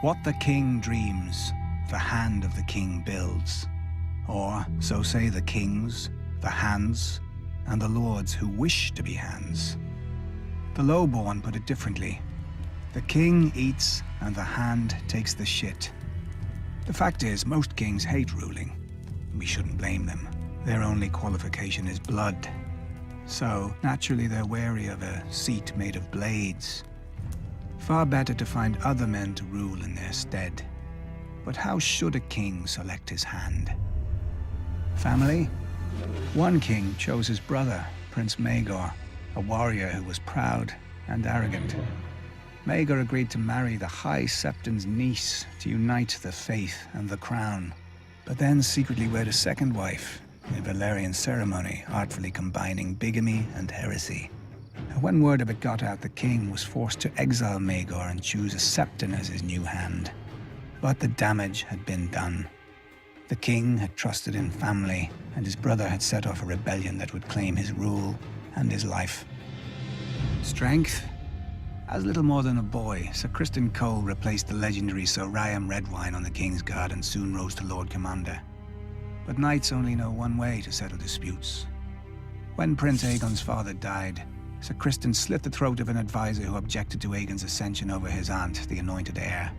What the king dreams, the hand of the king builds. Or, so say the kings, the hands, and the lords who wish to be hands. The lowborn put it differently. The king eats, and the hand takes the shit. The fact is, most kings hate ruling. We shouldn't blame them. Their only qualification is blood. So, naturally they're wary of a seat made of blades. Far better to find other men to rule in their stead. But how should a king select his hand? Family? One king chose his brother, Prince Maegor, a warrior who was proud and arrogant. Maegor agreed to marry the High Septon's niece to unite the faith and the crown, but then secretly wed a second wife, in Valerian ceremony, artfully combining bigamy and heresy. When word of it got out, the king was forced to exile Maegor and choose a Septon as his new hand. But the damage had been done. The king had trusted in family, and his brother had set off a rebellion that would claim his rule and his life. Strength? As little more than a boy, Sir Criston Cole replaced the legendary Sir Rayam Redwine on the King's Guard and soon rose to Lord Commander. But knights only know one way to settle disputes. When Prince Aegon's father died, Sir Criston slit the throat of an advisor who objected to Aegon's ascension over his aunt, the anointed heir.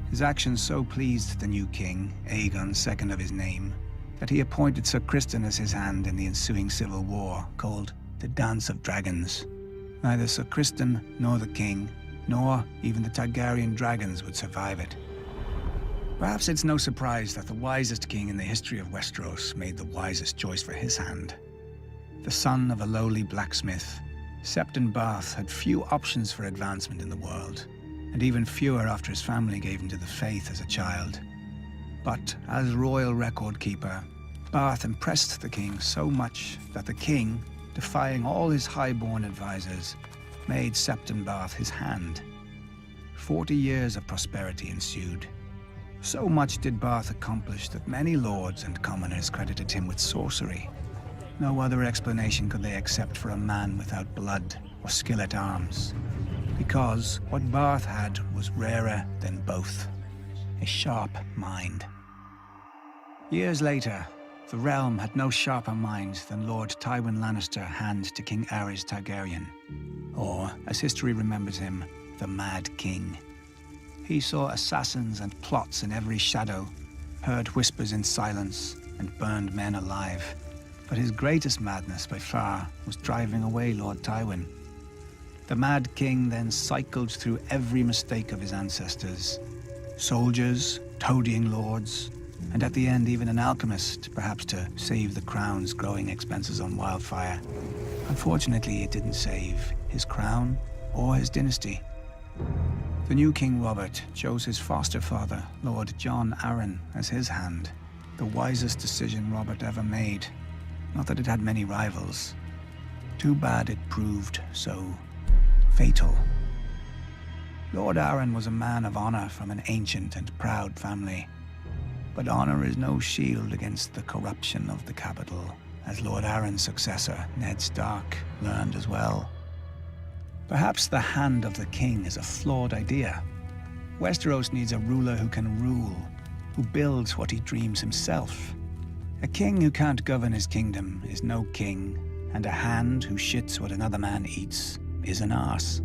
His actions so pleased the new king, Aegon, second of his name, that he appointed Sir Criston as his hand in the ensuing civil war, called the Dance of Dragons. Neither Sir Criston, nor the king, nor even the Targaryen dragons would survive it. Perhaps it's no surprise that the wisest king in the history of Westeros made the wisest choice for his hand. The son of a lowly blacksmith, Septon Barth had few options for advancement in the world, and even fewer after his family gave him to the faith as a child. But as royal record keeper, Barth impressed the king so much that the king, defying all his high-born advisors, made Septon Barth his hand. 40 years of prosperity ensued. So much did Barth accomplish that many lords and commoners credited him with sorcery. No other explanation could they accept for a man without blood or skill at arms, because what Barth had was rarer than both: a sharp mind. Years later, the realm had no sharper mind than Lord Tywin Lannister, hand to King Aerys Targaryen, or, as history remembers him, the Mad King. He saw assassins and plots in every shadow, heard whispers in silence, and burned men alive. But his greatest madness by far was driving away Lord Tywin. The Mad King then cycled through every mistake of his ancestors. Soldiers, toadying lords, and at the end even an alchemist, perhaps to save the crown's growing expenses on wildfire. Unfortunately, it didn't save his crown or his dynasty. The new King Robert chose his foster father, Lord Jon Arryn, as his hand. The wisest decision Robert ever made. Not that it had many rivals. Too bad it proved so fatal. Lord Arryn was a man of honor from an ancient and proud family. But honor is no shield against the corruption of the capital, as Lord Arryn's successor, Ned Stark, learned as well. Perhaps the hand of the king is a flawed idea. Westeros needs a ruler who can rule, who builds what he dreams himself. A king who can't govern his kingdom is no king, and a hand who shits what another man eats is an arse.